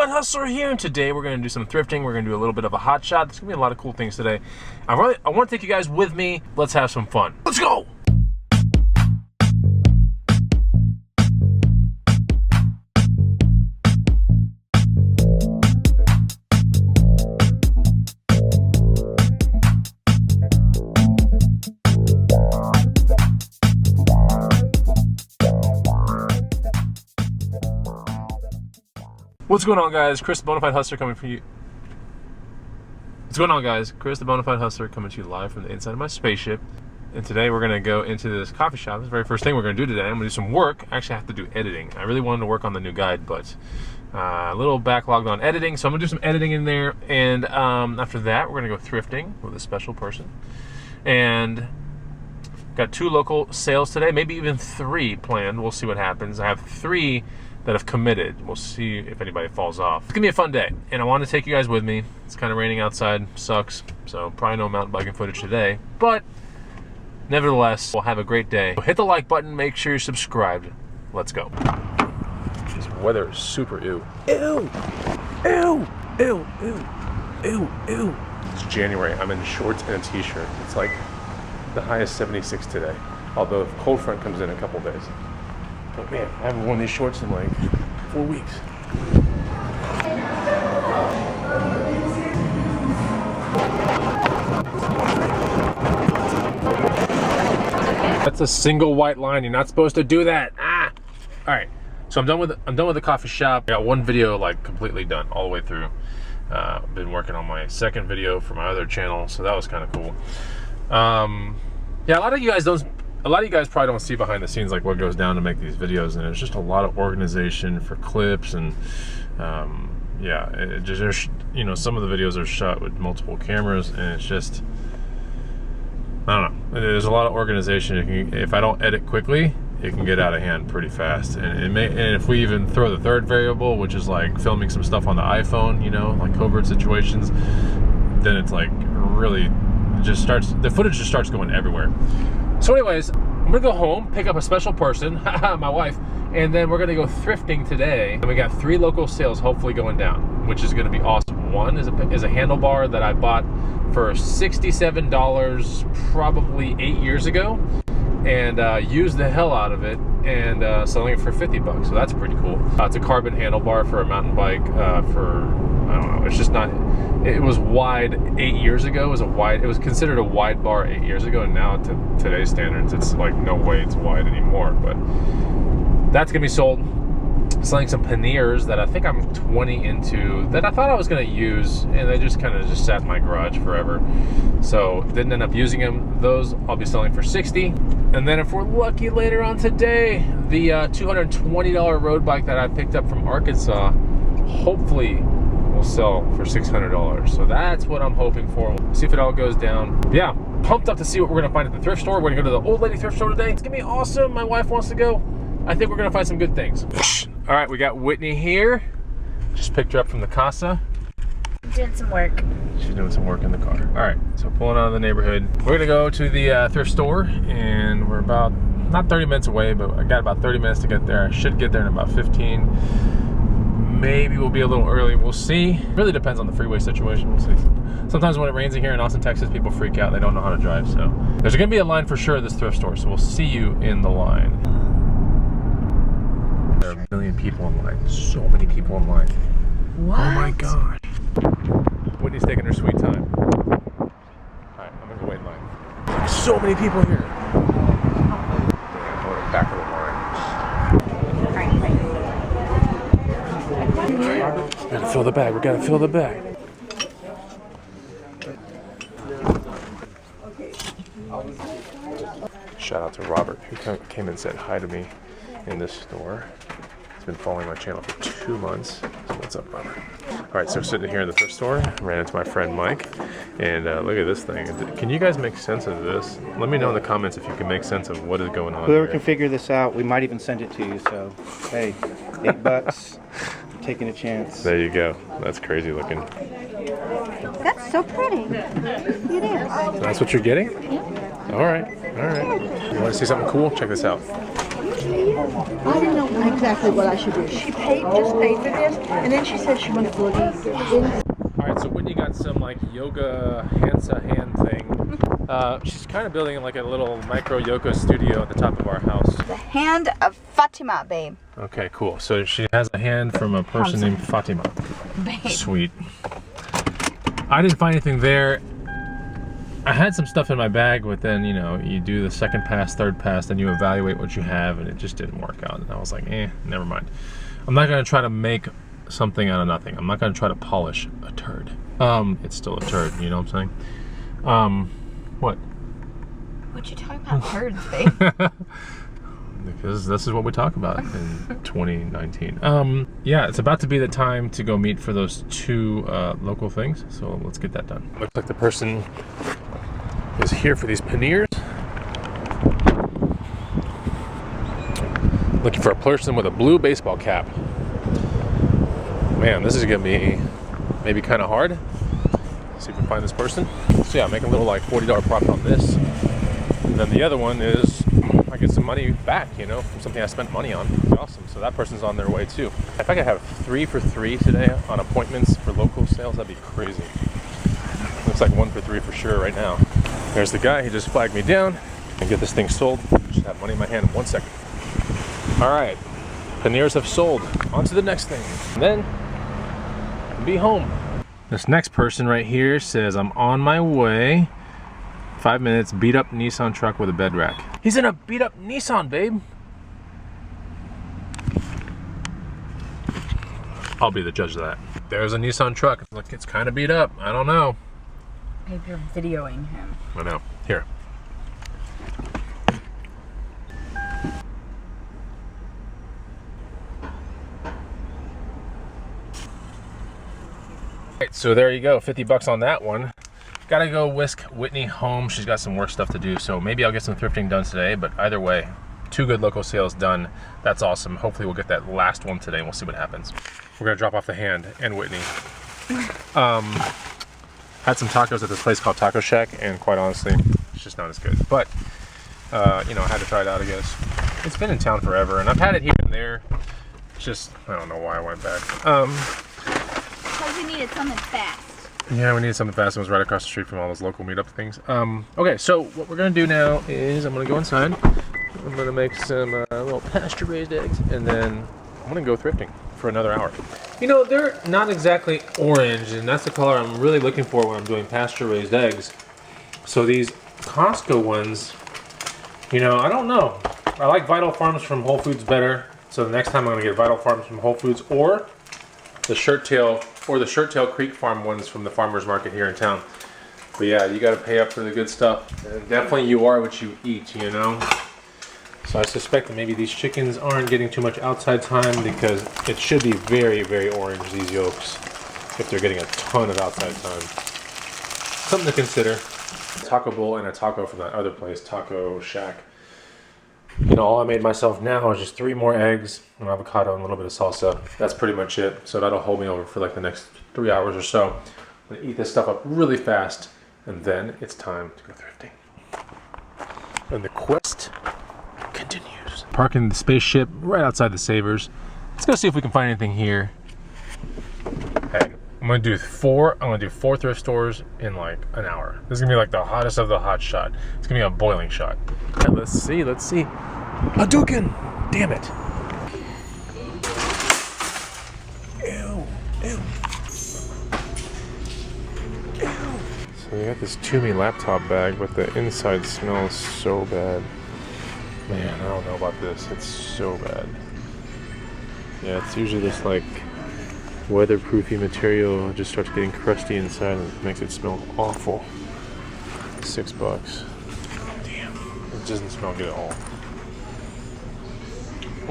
Bonafide Hustler here, and today we're going to do some thrifting. We're going to do a little bit of a hot shot. There's going to be a lot of cool things today. I want to take you guys with me. Let's have some fun. Let's go! What's going on, guys? Chris the Bonafide Hustler coming for you. What's going on, guys? Chris the Bonafide Hustler coming to you live from the inside of my spaceship. And today we're going to go into this coffee shop. This is the very first thing we're going to do today. I'm going to do some work. I actually have to do editing. I really wanted to work on the new guide, but a little backlogged on editing. So I'm going to do some editing in there. And after that, we're going to go thrifting with a special person. And got 2 local sales today, maybe even 3 planned. We'll see what happens. I have 3 that have committed. We'll see if anybody falls off. It's gonna be a fun day, and I want to take you guys with me. It's kind of raining outside, sucks, so probably no mountain biking footage today, but nevertheless, we'll have a great day. So hit the like button, make sure you're subscribed. Let's go. This weather is super ew. Ew! Ew! Ew! Ew! Ew! Ew! It's January. I'm in shorts and a t-shirt. It's like the high is 76 today, although the cold front comes in a couple days. But man, I haven't worn these shorts in like 4 weeks. That's a single white line. You're not supposed to do that. Ah! All right. So I'm done with the coffee shop. I got 1 video like completely done all the way through. Been working on my 2nd video for my other channel, so that was kind of cool. Yeah, a lot of you guys probably don't see behind the scenes like what goes down to make these videos, and it's just a lot of organization for clips, and yeah, it just, you know, some of the videos are shot with multiple cameras, and it's just, I don't know, there's a lot of organization. If I don't edit quickly, it can get out of hand pretty fast, and if we even throw the 3rd variable, which is like filming some stuff on the iPhone, you know, like covert situations, then it's like really the footage just starts going everywhere. So anyways, I'm gonna go home, pick up a special person, my wife, and then we're gonna go thrifting today. And we got 3 local sales hopefully going down, which is gonna be awesome. One is a handlebar that I bought for $67 probably 8 years ago, and used the hell out of it, and selling it for 50 bucks. So that's pretty cool. It's a carbon handlebar for a mountain bike for, I don't know, it's just not, it was wide 8 years ago. It was considered a wide bar 8 years ago, and now to today's standards, it's like no way it's wide anymore. But that's gonna be sold. Selling some panniers that I think I'm 20 into, that I thought I was gonna use, and they just kind of sat in my garage forever. So didn't end up using them. Those I'll be selling for 60. And then if we're lucky later on today, the $220 road bike that I picked up from Arkansas, hopefully will sell for $600. So that's what I'm hoping for. We'll see if it all goes down. Yeah, pumped up to see what we're gonna find at the thrift store. We're gonna go to the old lady thrift store today. It's gonna be awesome. My wife wants to go. I think we're gonna find some good things. All right, we got Whitney here. Just picked her up from the casa. Doing some work. She's doing some work in the car. All right, so pulling out of the neighborhood. We're gonna go to the thrift store, and we're about, not 30 minutes away, but I got about 30 minutes to get there. I should get there in about 15. Maybe we'll be a little early, we'll see. Really depends on the freeway situation, we'll see. Sometimes when it rains in here in Austin, Texas, people freak out, they don't know how to drive, so. There's gonna be a line for sure at this thrift store, so we'll see you in the line. There are 1 million people in line, so many people in line. What? Oh my gosh. Whitney's taking her sweet time. All right, I'm gonna go wait in line. Like, so many people here. I'm going to the back of the line. We gotta fill the bag, we gotta fill the bag. Shout out to Robert, who came and said hi to me in this store. He's been following my channel for 2 months. So what's up, Robert? All right, so sitting here in the thrift store, ran into my friend Mike, and look at this thing. Can you guys make sense of this? Let me know in the comments if you can make sense of what is going on. Whoever here. can figure this out, we might even send it to you. So, hey, $8, taking a chance. There you go. That's crazy looking. That's so pretty. It is. So that's what you're getting? Yeah. All right, all right. You want to see something cool? Check this out. I didn't know exactly what I should do. She just paid for this, and then she said she wanted to look in. All right, so Whitney got some like yoga hand thing. She's kind of building like a little micro yoga studio at the top of our house. The hand of Fatima, babe. Okay, cool. So she has a hand from a person named Fatima. Babe. Sweet. I didn't find anything there. I had some stuff in my bag, but then, you know, you do the second pass, third pass, then you evaluate what you have, and it just didn't work out. And I was like, never mind. I'm not going to try to make something out of nothing. I'm not going to try to polish a turd. It's still a turd, you know what I'm saying? What? What you talking about, turds, babe? Because this is what we talk about in 2019. Yeah, it's about to be the time to go meet for those 2 local things, so let's get that done. Looks like the person is here for these panniers. Looking for a person with a blue baseball cap. Man, this is gonna be maybe kind of hard. Let's see if we can find this person. So yeah, make a little like $40 profit on this. And then the other one is I get some money back, you know, from something I spent money on. Awesome. So that person's on their way too. If I could have 3 for 3 today on appointments for local sales, that'd be crazy. Looks like 1 for 3 for sure right now. There's the guy. He just flagged me down and get this thing sold. Just have money in my hand in 1 second. All right, panniers have sold. On to the next thing. And then be home. This next person right here says, I'm on my way. 5 minutes, beat up Nissan truck with a bed rack. He's in a beat up Nissan, babe. I'll be the judge of that. There's a Nissan truck. Look, it's kind of beat up. I don't know. Babe, you're videoing him. I know. Here. Right, so there you go, 50 bucks on that one. Gotta go whisk Whitney home. She's got some work stuff to do, so maybe I'll get some thrifting done today, but either way, 2 good local sales done. That's awesome. Hopefully we'll get that last one today and we'll see what happens. We're gonna drop off the hand and Whitney. Had some tacos at this place called Taco Shack, and quite honestly, it's just not as good. But, you know, I had to try it out, I guess. It's been in town forever, and I've had it here and there. It's just, I don't know why I went back. Because we needed something fast. Yeah, we needed something fast. It was right across the street from all those local meetup things. Okay, so what we're gonna do now is I'm gonna go inside. I'm gonna make some little pasture-raised eggs, and then I'm gonna go thrifting for another hour. You know, they're not exactly orange, and that's the color I'm really looking for when I'm doing pasture-raised eggs. So these Costco ones, you know, I don't know. I like Vital Farms from Whole Foods better. So the next time I'm gonna get Vital Farms from Whole Foods, or the Shirt Tail Creek Farm ones from the farmer's market here in town. But yeah, you gotta pay up for the good stuff. And definitely you are what you eat, you know? So I suspect that maybe these chickens aren't getting too much outside time, because it should be very, very orange, these yolks, if they're getting a ton of outside time. Something to consider. Taco bowl and a taco from that other place, Taco Shack. You know, all I made myself now is just 3 more eggs, an avocado, and a little bit of salsa. That's pretty much it. So that'll hold me over for like the next 3 hours or so. I'm gonna eat this stuff up really fast, and then it's time to go thrifting. And the quest continues. Parking the spaceship right outside the Savers. Let's go see if we can find anything here. Hey, I'm gonna do 4 thrift stores in like an hour. This is gonna be like the hottest of the hot shot. It's gonna be a boiling shot. Right, let's see. Hadouken! Damn it. Ew. So we got this Toomey laptop bag, but the inside smells so bad. Man, I don't know about this. It's so bad. Yeah, it's usually this like weatherproofy material. It just starts getting crusty inside and it makes it smell awful. $6. Damn, it doesn't smell good at all.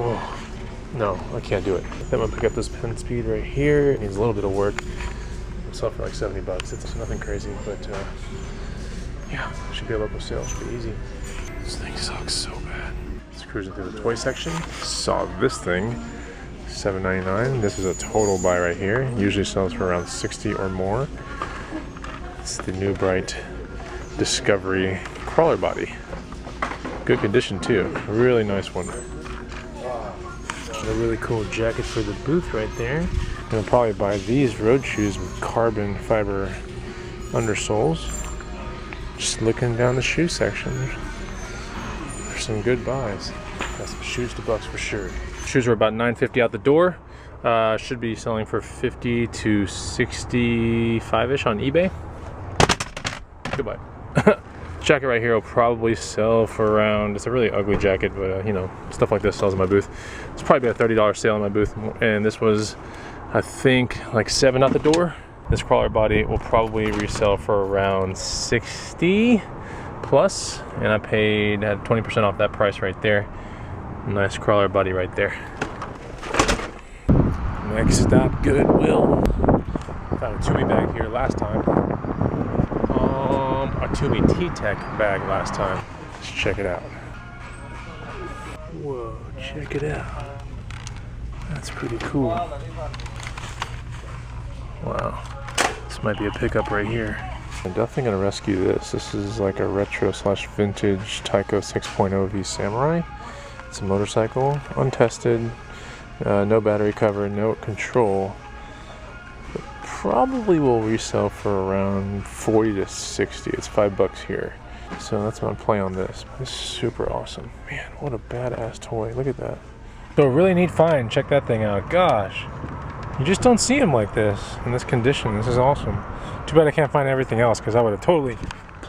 Oh, no, I can't do it. I'm gonna pick up this pen speed right here. It needs a little bit of work. It's sell for like $70. It's nothing crazy, but yeah, should be a local sale. Should be easy. This thing sucks so bad. Just cruising through the toy section. Saw this thing, $7.99. This is a total buy right here. Usually sells for around $60 or more. It's the New Bright Discovery crawler body. Good condition too. Really nice one. a really cool jacket for the booth right there. I'm gonna probably buy these road shoes with carbon fiber undersoles. Just looking down the shoe section. There's some good buys. Got some shoes to bucks for sure. Shoes are about $9.50 out the door. Should be selling for 50 to 65-ish on eBay. Goodbye. Jacket right here will probably sell for around, it's a really ugly jacket, but you know, stuff like this sells in my booth. It's probably be a $30 sale in my booth, and this was, I think, like $7 out the door. This crawler body will probably resell for around 60 plus, and I had 20% off that price right there. Nice crawler body right there. Next stop, Goodwill. Found a Tumi bag here last time. A Tumi T-Tech bag last time. Let's check it out. Whoa, check it out. That's pretty cool. Wow. This might be a pickup right here. I'm definitely gonna rescue this. This is like a retro slash vintage Tyco 6.0 V Samurai. It's a motorcycle, untested, no battery cover, no control. But probably will resell for around 40 to 60. It's $5 here. So that's what I'm playing on this. This is super awesome. Man, what a badass toy. Look at that. So a really neat find. Check that thing out. Gosh. You just don't see them like this in this condition. This is awesome. Too bad I can't find everything else because I would have totally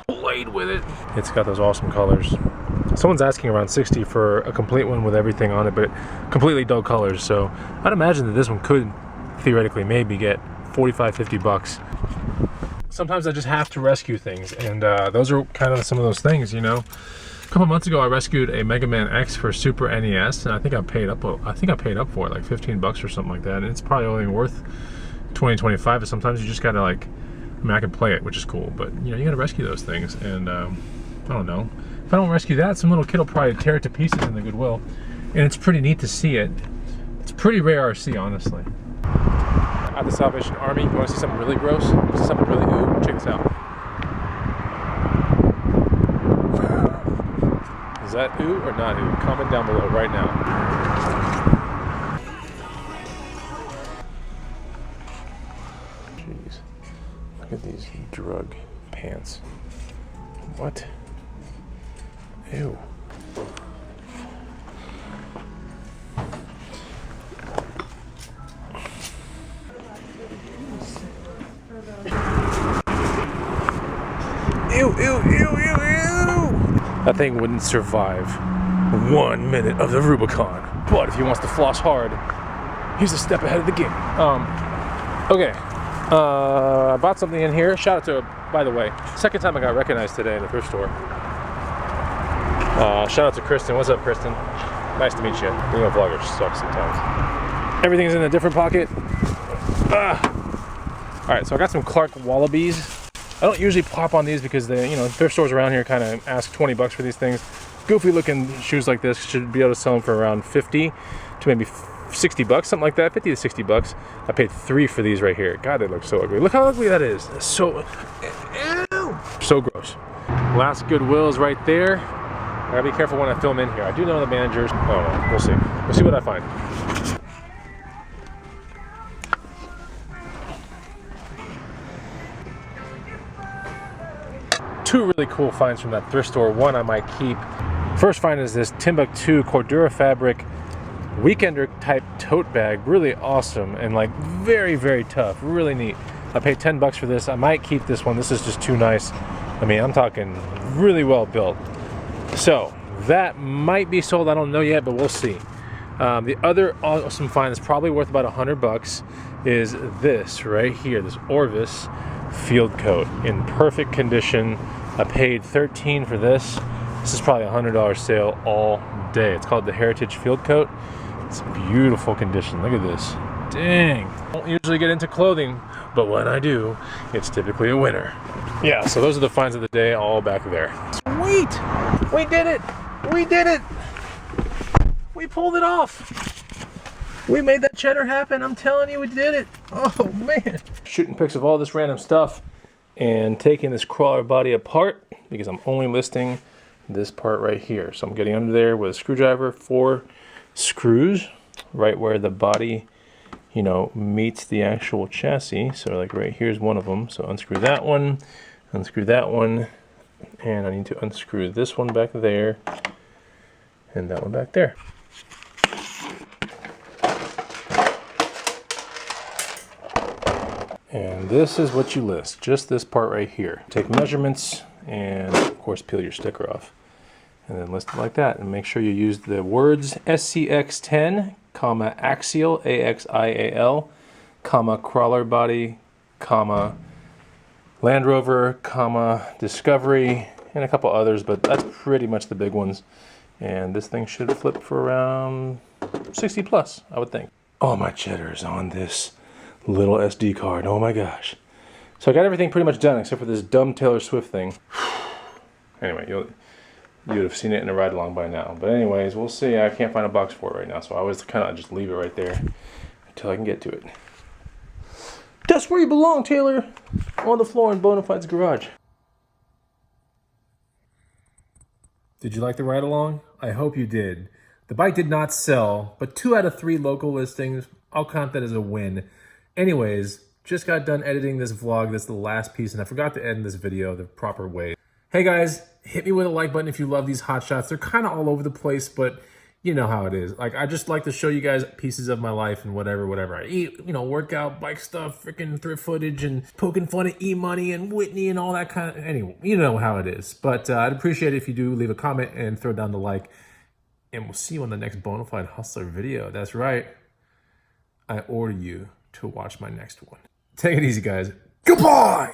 played with it. It's got those awesome colors. Someone's asking around 60 for a complete one with everything on it, but completely dull colors. So I'd imagine that this one could theoretically maybe get 45, 50 bucks. Sometimes I just have to rescue things, and those are kind of some of those things, you know. A couple months ago, I rescued a Mega Man X for Super NES, and I think I paid up for it, like 15 bucks or something like that. And it's probably only worth 20, 25. But sometimes you just gotta like, I mean, I can play it, which is cool, but you know, you gotta rescue those things. And I don't know. If I don't rescue that, some little kid will probably tear it to pieces in the Goodwill. And it's pretty neat to see it. It's pretty rare RC, honestly. At the Salvation Army, you want to see something really gross? You want to see something really ooh? Check this out. Is that ooh or not ooh? Comment down below right now. Jeez. Look at these drug pants. What? Ew. Ew, ew, ew, ew, ew! That thing wouldn't survive 1 minute of the Rubicon. But if he wants to floss hard, he's a step ahead of the game. Okay. I bought something in here. Shout out to, by the way, second time I got recognized today in the thrift store. Shout out to Kristen. What's up, Kristen? Nice to meet you. Being a vlogger sucks sometimes. Everything's in a different pocket. Alright, so I got some Clark Wallabies. I don't usually pop on these because they, you know, thrift stores around here kind of ask 20 bucks for these things. Goofy looking shoes like this should be able to sell them for around 50 to maybe 60 bucks, something like that, 50 to 60 bucks. I paid $3 for these right here. God, they look so ugly. Look how ugly that is. It's so, ew, so gross. Last Goodwill is right there. I gotta be careful when I film in here. I do know the managers. I don't know. We'll see. We'll see what I find. Two really cool finds from that thrift store. One I might keep. First find is this Timbuktu Cordura fabric weekender type tote bag. Really awesome and like very, very tough. Really neat. I paid 10 bucks for this. I might keep this one. This is just too nice. I mean, I'm talking really well built. So that might be sold. I don't know yet, but we'll see. The other awesome find that's probably worth about 100 bucks is this right here. This Orvis field coat in perfect condition. I paid 13 for this. This is probably a $100 sale all day. It's called the Heritage Field Coat. It's beautiful condition. Look at this. Dang. I don't usually get into clothing, but when I do, it's typically a winner. Yeah, so those are the finds of the day, all back there. Sweet! We did it! We did it! We pulled it off! We made that cheddar happen. I'm telling you, we did it. Oh, man. Shooting pics of all this random stuff and taking this crawler body apart because I'm only listing this part right here. So I'm getting under there with a screwdriver, 4 screws, right where the body, you know, meets the actual chassis. So like right here's one of them. So unscrew that one, and I need to unscrew this one back there and that one back there. And this is what you list, just this part right here. Take measurements and of course peel your sticker off. And then list it like that, and make sure you use the words SCX10, comma axial, AXIAL, comma crawler body, comma Land Rover, comma Discovery, and a couple others, but that's pretty much the big ones. And this thing should flip for around 60 plus, I would think. All my cheddar is on this little SD card, oh my gosh. So I got everything pretty much done except for this dumb Taylor Swift thing. Anyway, you would have seen it in a ride along by now. But anyways, we'll see. I can't find a box for it right now, so I always kind of just leave it right there until I can get to it. That's where you belong, Taylor. On the floor in Bonafide's garage. Did you like the ride along? I hope you did. The bike did not sell, but 2 out of 3 local listings, I'll count that as a win. Anyways, just got done editing this vlog. That's the last piece, and I forgot to end this video the proper way. Hey guys, hit me with a like button if you love these hot shots. They're kind of all over the place, but you know how it is. Like, I just like to show you guys pieces of my life and whatever I eat, you know, workout, bike stuff, freaking thrift footage, and poking fun at E-Money and Whitney and all that kind of, anyway, you know how it is. But I'd appreciate it if you do leave a comment and throw down the like, and we'll see you on the next Bonafide Hustler video. That's right, I order you to watch my next one. Take it easy, guys. Goodbye!